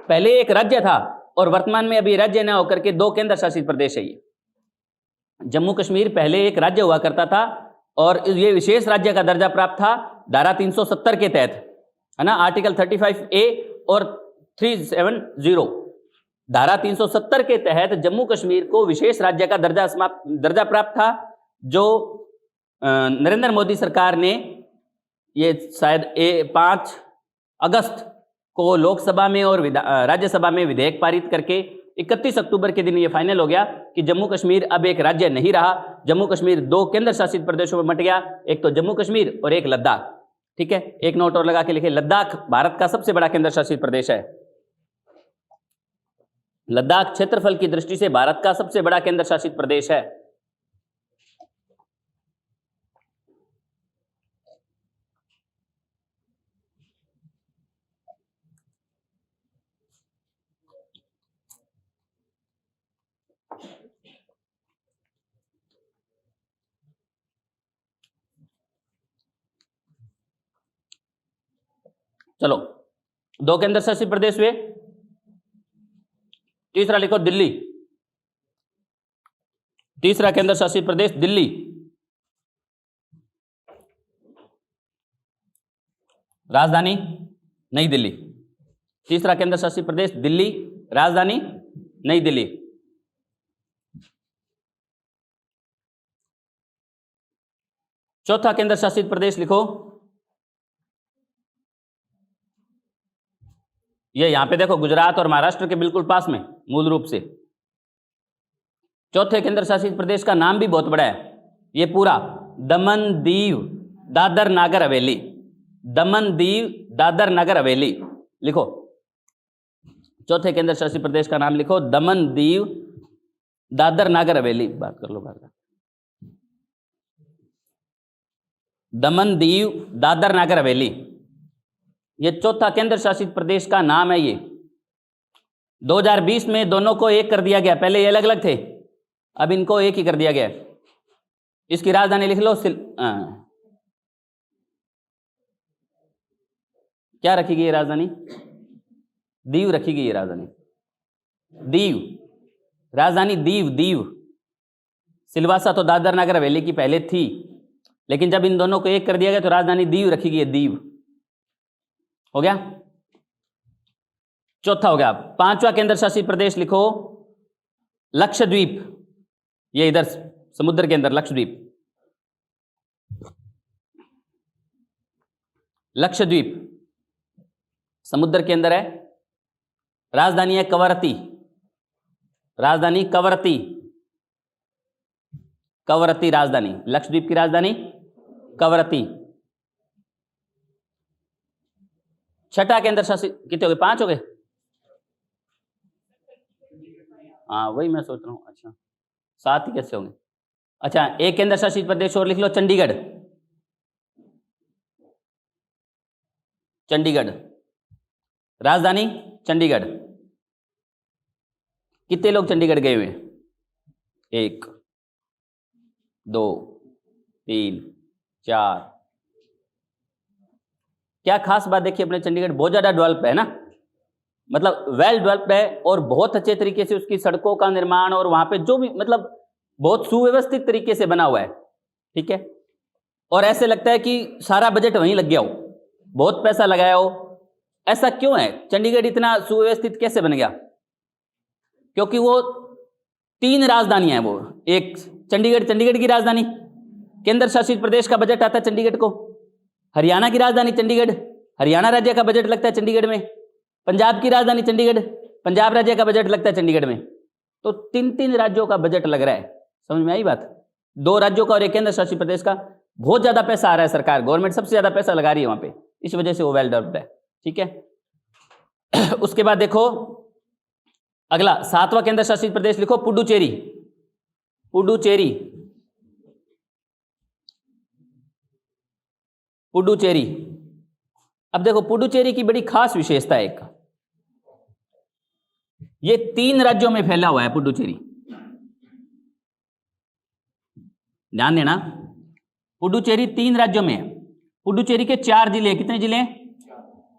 पहले एक राज्य था और वर्तमान में अभी राज्य न होकर के दो केंद्र शासित प्रदेश है। ये जम्मू कश्मीर पहले एक राज्य हुआ करता था और ये विशेष राज्य का दर्जा प्राप्त था धारा 370 के तहत, है ना, आर्टिकल 35A और 370, धारा 370 के तहत जम्मू कश्मीर को विशेष राज्य का दर्जा प्राप्त था, जो नरेंद्र मोदी सरकार ने ये शायद 5 अगस्त को लोकसभा में और राज्यसभा में विधेयक पारित करके 31 अक्टूबर के दिन ये फाइनल हो गया कि जम्मू कश्मीर अब एक राज्य नहीं रहा। जम्मू कश्मीर दो केंद्र शासित प्रदेशों में बंट गया, एक तो जम्मू कश्मीर और एक लद्दाख। ठीक है, एक नोट और लगा के लिखे, लद्दाख भारत का सबसे बड़ा केंद्र शासित प्रदेश है। लद्दाख क्षेत्रफल की दृष्टि से भारत का सबसे बड़ा केंद्र शासित प्रदेश है। चलो, 2 केंद्र शासित प्रदेश हुए, तीसरा लिखो दिल्ली। तीसरा केंद्र शासित प्रदेश दिल्ली। राजधानी नई दिल्ली। तीसरा केंद्र शासित प्रदेश दिल्ली, राजधानी नई दिल्ली। चौथा केंद्र शासित प्रदेश लिखो, ये यहां पे देखो गुजरात और महाराष्ट्र के बिल्कुल पास में मूल रूप से। चौथे केंद्र शासित प्रदेश का नाम भी बहुत बड़ा है, ये पूरा दमन दीव दादर नागर हवेली। दमन दीव दादर नगर हवेली लिखो। चौथे केंद्र शासित प्रदेश का नाम लिखो, दमन दीव दादर नागर हवेली। बात कर लो बाहर का। दमन दीव दादर नागर हवेली, ये चौथा केंद्र शासित प्रदेश का नाम है। ये 2020 में दोनों को एक कर दिया गया, पहले ये अलग अलग थे, अब इनको एक ही कर दिया गया। इसकी राजधानी लिख लो, क्या रखी गई है राजधानी? दीव रखी गई है राजधानी, दीव। राजधानी दीव, दीव। सिलवासा तो दादर नगर हवेली की पहले थी, लेकिन जब इन दोनों को एक कर दिया गया तो राजधानी दीव रखी गई है, दीव। हो गया, चौथा हो गया। पांचवा केंद्र शासित प्रदेश लिखो, लक्षद्वीप। ये इधर समुद्र के अंदर लक्षद्वीप। लक्षद्वीप समुद्र के अंदर है, राजधानी है कवरत्ती। राजधानी कवरत्ती, कवरत्ती राजधानी, लक्षद्वीप की राजधानी कवरत्ती। छठा केंद्र शासित, कितने हो गए? 5 हो गए। हाँ वही मैं सोच रहा हूं, अच्छा 7 ही कैसे होंगे? अच्छा, एक केंद्र शासित प्रदेश और लिख लो, चंडीगढ़। चंडीगढ़, राजधानी चंडीगढ़। कितने लोग चंडीगढ़ गए हुए हैं? 1 2 3 4। क्या खास बात देखिए, अपने चंडीगढ़ बहुत ज्यादा डेवलप है ना, मतलब वेल डेवलप्ड है, और बहुत अच्छे तरीके से उसकी सड़कों का निर्माण, और वहां पे जो भी मतलब बहुत सुव्यवस्थित तरीके से बना हुआ है, ठीक है। और ऐसे लगता है कि सारा बजट वहीं लग गया हो, बहुत पैसा लगाया हो। ऐसा क्यों है? चंडीगढ़ इतना सुव्यवस्थित कैसे बन गया? क्योंकि वो 3 राजधानियां हैं। वो एक चंडीगढ़, चंडीगढ़ की राजधानी, केंद्र शासित प्रदेश का बजट आता है चंडीगढ़ को। हरियाणा की राजधानी चंडीगढ़, हरियाणा राज्य का बजट लगता है चंडीगढ़ में। पंजाब की राजधानी चंडीगढ़, पंजाब राज्य का बजट लगता है चंडीगढ़ में। तो 3 राज्यों का बजट लग रहा है, समझ में आई बात? 2 राज्यों का और एक केंद्र शासित प्रदेश का। बहुत ज्यादा पैसा आ रहा है, सरकार गवर्नमेंट सबसे ज्यादा पैसा लगा रही है वहां पे, इस वजह से वो वेल डेवलप्ड है, ठीक है। उसके बाद देखो अगला 7वां केंद्र शासित प्रदेश लिखो, पुडुचेरी। पुडुचेरी, पुडुचेरी। अब देखो पुडुचेरी की बड़ी खास विशेषता है एक, ये 3 राज्यों में फैला हुआ है पुडुचेरी। ध्यान देना, पुडुचेरी 3 राज्यों में है। पुडुचेरी के 4 जिले, कितने जिले हैं?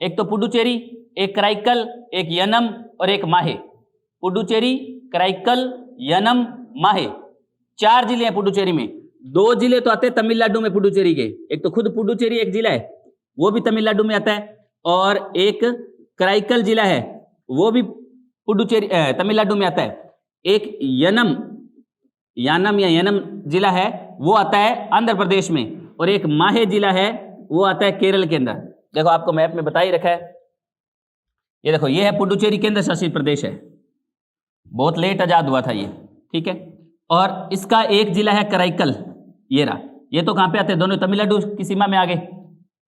एक तो पुडुचेरी, एक कराईकल, एक यनम और एक माहे। पुडुचेरी, कराईकल, यनम, माहे, 4 जिले हैं पुडुचेरी में। 2 जिले तो आते हैं तमिलनाडु में पुडुचेरी के, एक तो खुद पुडुचेरी एक जिला है, वो भी तमिलनाडु में आता है, और एक कराईकल जिला है, वो भी पुडुचेरी तमिलनाडु में आता है। एक यनम, यानम या यनम जिला है, वो आता है आंध्र प्रदेश में, और एक माहे जिला है, वो आता है केरल के अंदर। देखो आपको मैप में बता ही रखा है, ये देखो, ये है पुडुचेरी केंद्र शासित प्रदेश है, बहुत लेट आजाद हुआ था ये, ठीक है। और इसका एक जिला है कराईकल, ये रहा, ये तो कहां पे आते हैं? दोनों तमिलनाडु की सीमा में आ गए।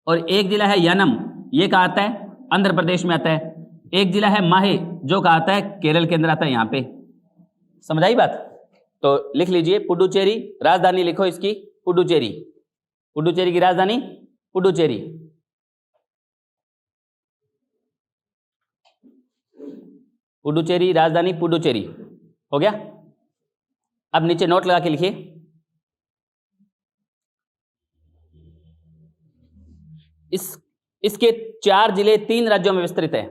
और एक जिला है यनम, ये कहां आता है? आंध्र प्रदेश में आता है। एक जिला है माहे, जो कहां आता है? केरल के अंदर आता है, यहां पे। समझ आई बात? तो लिख लीजिए पुडुचेरी, राजधानी लिखो इसकी पुडुचेरी। पुडुचेरी की राजधानी पुडुचेरी। पुडुचेरी राजधानी पुडुचेरी, हो गया। अब नीचे नोट लगा के लिखिए, इस इसके 4 जिले 3 राज्यों में विस्तृत है।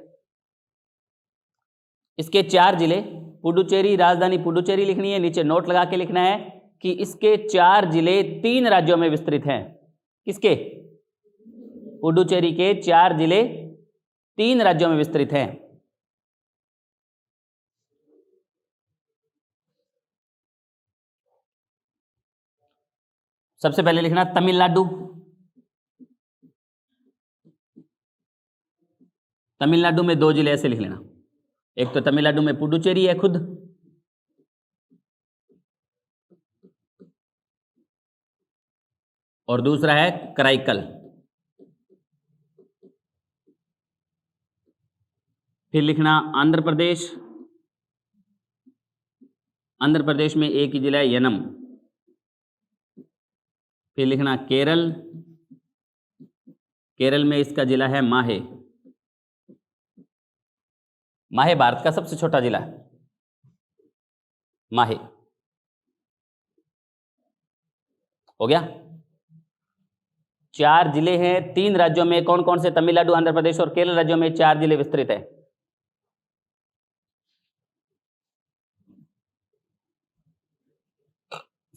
इसके 4 जिले, पुडुचेरी, राजधानी पुडुचेरी लिखनी है, नीचे नोट लगा के लिखना है कि इसके 4 जिले 3 राज्यों में विस्तृत हैं। किसके? पुडुचेरी के 4 जिले 3 राज्यों में विस्तृत हैं। सबसे पहले लिखना तमिलनाडु। तमिलनाडु में 2 जिले ऐसे लिख लेना, एक तो तमिलनाडु में पुडुचेरी है खुद, और दूसरा है कराईकल। फिर लिखना आंध्र प्रदेश। आंध्र प्रदेश में एक ही जिला है यनम। फिर लिखना केरल। केरल में इसका जिला है माहे। माहे भारत का सबसे छोटा जिला है, माहे। हो गया? 4 जिले हैं 3 राज्यों में। कौन कौन से? तमिलनाडु, आंध्र प्रदेश और केरल राज्यों में 4 जिले विस्तृत है।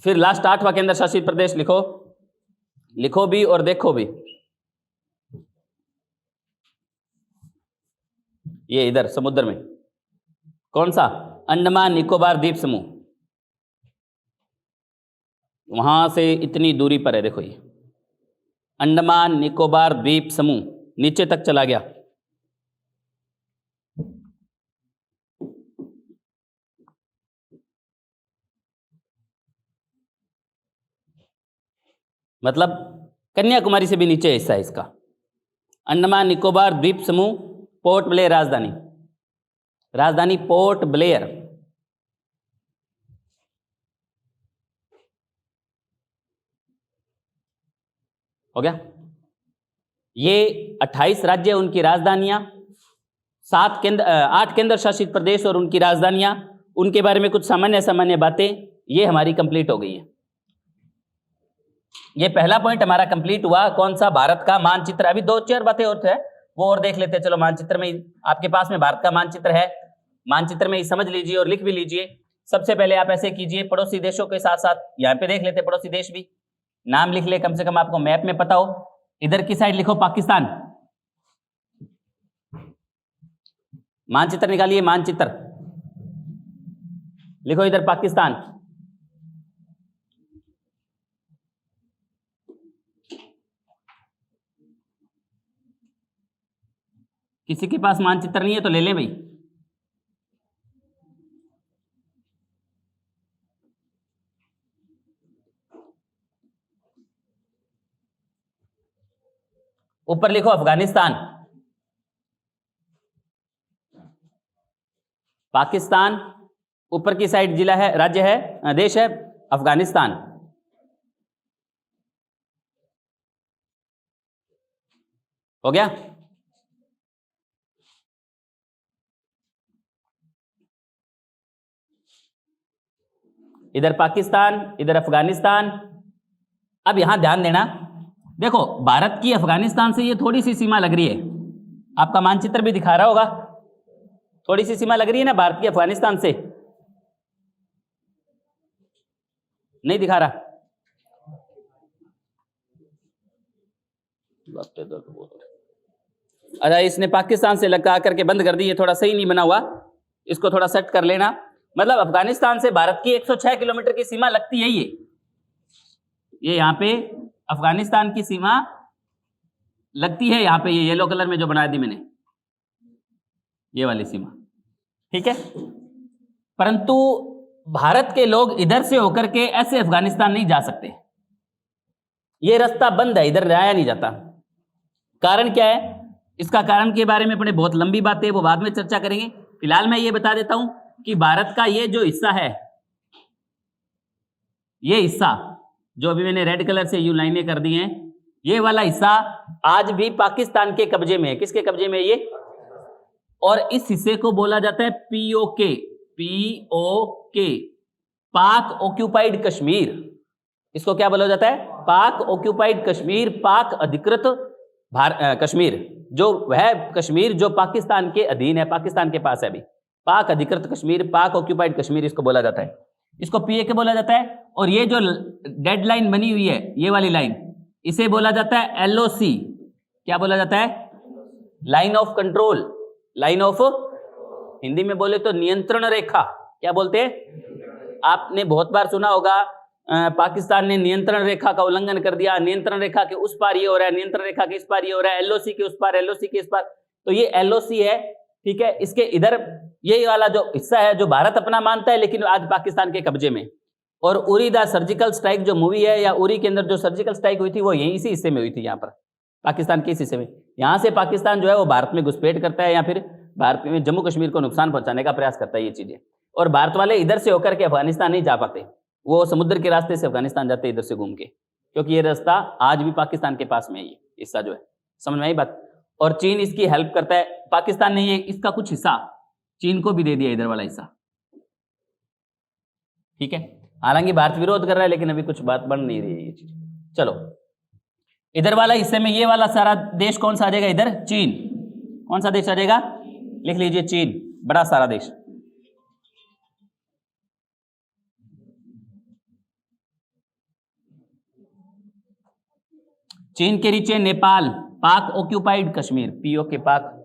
फिर लास्ट 8वां केंद्र शासित प्रदेश लिखो, लिखो भी और देखो भी। ये इधर समुद्र में कौन सा? अंडमान निकोबार द्वीप समूह। वहां से इतनी दूरी पर है, देखो ये अंडमान निकोबार द्वीप समूह नीचे तक चला गया। मतलब कन्याकुमारी से भी नीचे हिस्सा है इसका। अंडमान निकोबार द्वीप समूह, पोर्ट ब्लेयर राजधानी, राजधानी पोर्ट ब्लेयर। हो गया? ये 28 राज्य, उनकी राजधानियां, 8 केंद्र शासित प्रदेश और उनकी राजधानियां, उनके बारे में कुछ सामान्य सामान्य बातें, ये हमारी कंप्लीट हो गई है। ये पहला पॉइंट हमारा कंप्लीट हुआ। कौन सा? भारत का मानचित्र। अभी 2-4 बातें और थे, वो और देख लेते हैं। चलो, मानचित्र में आपके पास में भारत का मानचित्र है, मानचित्र में ही समझ लीजिए और लिख भी लीजिए। सबसे पहले आप ऐसे कीजिए, पड़ोसी देशों के साथ साथ यहाँ पे देख लेते, पड़ोसी देश भी नाम लिख ले, कम से कम आपको मैप में पता हो। इधर की साइड लिखो पाकिस्तान, मानचित्र निकालिए, मानचित्र लिखो इधर पाकिस्तान। किसी के पास मानचित्र नहीं है तो ले लें भाई। ऊपर लिखो अफगानिस्तान। पाकिस्तान ऊपर की साइड जिला है, राज्य है, देश है अफगानिस्तान। हो गया? इधर पाकिस्तान, इधर अफगानिस्तान। अब यहां ध्यान देना, देखो भारत की अफगानिस्तान से ये थोड़ी सी सीमा लग रही है, आपका मानचित्र भी दिखा रहा होगा, थोड़ी सी सीमा लग रही है ना भारत की अफगानिस्तान से? नहीं दिखा रहा? अच्छा, इसने पाकिस्तान से लगा करके बंद कर दी, ये थोड़ा सही नहीं बना हुआ, इसको थोड़ा सेट कर लेना। मतलब अफगानिस्तान से भारत की 106 किलोमीटर की सीमा लगती है। ये यहाँ पे अफगानिस्तान की सीमा लगती है, यहाँ पे ये येलो कलर में जो बना दी मैंने, ये वाली सीमा, ठीक है। परंतु भारत के लोग इधर से होकर के ऐसे अफगानिस्तान नहीं जा सकते, ये रास्ता बंद है, इधर जाया नहीं जाता। कारण क्या है? इसका कारण के बारे में अपने बहुत लंबी बातें, वो बाद में चर्चा करेंगे। फिलहाल मैं ये बता देता हूं कि भारत का ये जो हिस्सा है, ये हिस्सा जो अभी मैंने रेड कलर से यूं लाइनें कर दी हैं, ये वाला हिस्सा आज भी पाकिस्तान के कब्जे में है। किसके कब्जे में है ये? और इस हिस्से को बोला जाता है पीओके, पीओके, पाक ऑक्यूपाइड कश्मीर। इसको क्या बोला जाता है? पाक ऑक्यूपाइड कश्मीर, पाक अधिकृत कश्मीर, जो वह कश्मीर जो पाकिस्तान के अधीन है, पाकिस्तान के पास है अभी, पाक अधिकृत कश्मीर, पाक ऑक्यूपाइड कश्मीर इसको बोला जाता है, इसको PAK बोला जाता है। और ये जो डेड लाइन बनी हुई है, ये वाली लाइन, इसे बोला जाता है LOC। क्या बोला जाता है? Line of control, line of, Hindi में बोले तो नियंत्रण रेखा। क्या बोलते हैं? आपने बहुत बार सुना होगा, पाकिस्तान ने नियंत्रण रेखा का उल्लंघन कर दिया, नियंत्रण रेखा के उस पार ये हो रहा है, नियंत्रण रेखा के इस पार ये हो रहा है, LOC के उस पार, LOC के इस पार। तो ये LOC है, ठीक है। इसके इधर ये वाला जो हिस्सा है जो भारत अपना मानता है, लेकिन आज पाकिस्तान के कब्जे में। और उरी द सर्जिकल स्ट्राइक जो मूवी है, या उरी के अंदर जो सर्जिकल स्ट्राइक हुई थी, वो यहीं इसी हिस्से में हुई थी, यहाँ पर पाकिस्तान के इस हिस्से में। यहाँ से पाकिस्तान जो है वो भारत में घुसपैठ करता है, या फिर भारत में जम्मू कश्मीर को नुकसान पहुंचाने का प्रयास करता है, ये चीजें। और भारत वाले इधर से होकर के अफगानिस्तान नहीं जा पाते, वो समुद्र के रास्ते से अफगानिस्तान जाते हैं, इधर से घूम के, क्योंकि ये रास्ता आज भी पाकिस्तान के पास में है, ये हिस्सा जो है, समझ में आई बात। और चीन इसकी हेल्प करता है, पाकिस्तान ने ये इसका कुछ हिस्सा चीन को भी दे दिया, इधर वाला हिस्सा, ठीक है। हालांकि भारत विरोध कर रहा है, लेकिन अभी कुछ बात बन नहीं रही है ये चीज। चलो, इधर वाला हिस्से में ये वाला सारा देश कौन सा आ जाएगा? इधर चीन। कौन सा देश आ जाएगा? लिख लीजिए, चीन, बड़ा सारा देश। चीन के नीचे नेपाल, पाक ऑक्यूपाइड कश्मीर, POK पाक।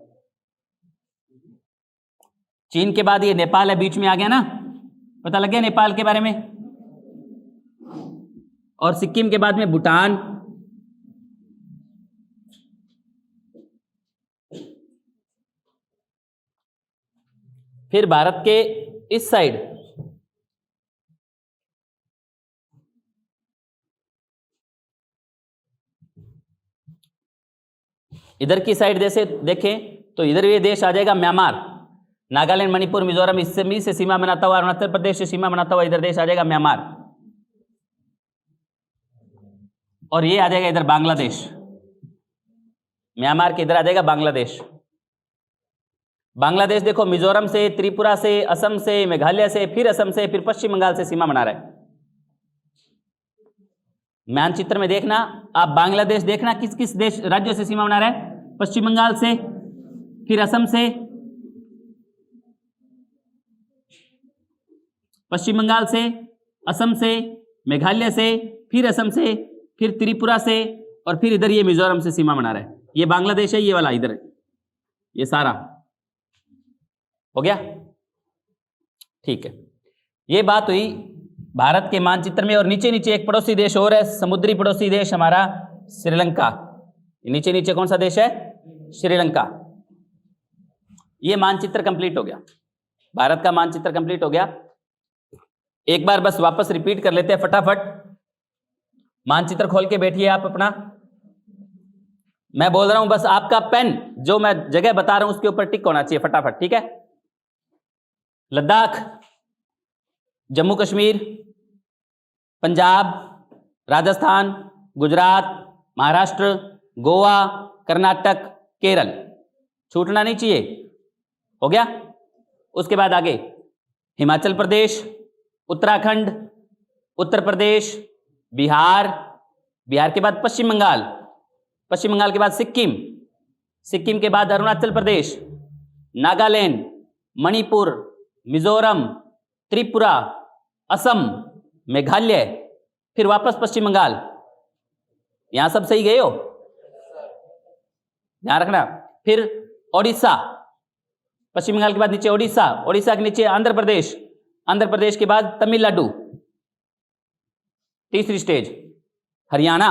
चीन के बाद ये नेपाल है, बीच में आ गया ना, पता लग गया नेपाल के बारे में। और सिक्किम के बाद में भूटान, फिर भारत के इस साइड इधर की साइड जैसे देखें तो इधर ये देश आ जाएगा म्यांमार, नागालैंड, मणिपुर, मिजोरम, इससे से सीमा बनाता हुआ, अरुणाचल प्रदेश से सीमा बनाता हुआ इधर देश आ जाएगा म्यांमार। और ये आ जाएगा इधर बांग्लादेश, म्यांमार के इधर आ जाएगा बांग्लादेश। बांग्लादेश देखो, मिजोरम से, त्रिपुरा से, असम से, मेघालय से, फिर असम से, फिर पश्चिम बंगाल से सीमा बना रहा है। मानचित्र में देखना आप, बांग्लादेश देखना किस किस देश राज्यों से सीमा बना रहा है? पश्चिम बंगाल से, फिर असम से, पश्चिम बंगाल से, असम से, मेघालय से, फिर असम से, फिर त्रिपुरा से, और फिर इधर ये मिजोरम से सीमा बना रहा है। ये बांग्लादेश है, ये वाला इधर, ये सारा हो गया, ठीक है। ये बात हुई भारत के मानचित्र में। और नीचे नीचे एक पड़ोसी देश और है, समुद्री पड़ोसी देश हमारा श्रीलंका। नीचे नीचे कौन सा देश है? श्रीलंका। ये मानचित्र कंप्लीट हो गया, भारत का मानचित्र कंप्लीट हो गया। एक बार बस वापस रिपीट कर लेते हैं फटाफट। मानचित्र खोल के बैठिए आप अपना, मैं बोल रहा हूं, बस आपका पेन जो मैं जगह बता रहा हूं उसके ऊपर टिक होना चाहिए फटाफट, ठीक है। लद्दाख, जम्मू कश्मीर, पंजाब, राजस्थान, गुजरात, महाराष्ट्र, गोवा, कर्नाटक, केरल, छूटना नहीं चाहिए, हो गया। उसके बाद आगे हिमाचल प्रदेश, उत्तराखंड, उत्तर प्रदेश, बिहार, बिहार के बाद पश्चिम बंगाल, पश्चिम बंगाल के बाद सिक्किम, सिक्किम के बाद अरुणाचल प्रदेश, नागालैंड, मणिपुर, मिजोरम, त्रिपुरा, असम, मेघालय, फिर वापस पश्चिम बंगाल। यहां सब सही गए हो? ध्यान रखना। फिर ओडिशा, पश्चिम बंगाल के बाद नीचे ओडिशा, ओडिशा के नीचे आंध्र प्रदेश, आंध्र प्रदेश के बाद तमिलनाडु, तीसरी स्टेज हरियाणा,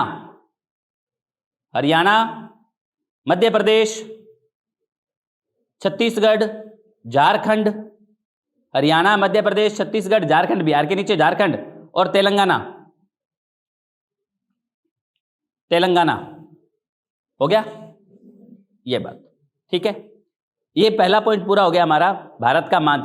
हरियाणा, मध्य प्रदेश, छत्तीसगढ़, झारखंड, हरियाणा, मध्य प्रदेश, छत्तीसगढ़, झारखंड, बिहार के नीचे झारखंड, और तेलंगाना, तेलंगाना, हो गया ये बात, ठीक है। ये पहला पॉइंट पूरा हो गया हमारा भारत का मानचित्र।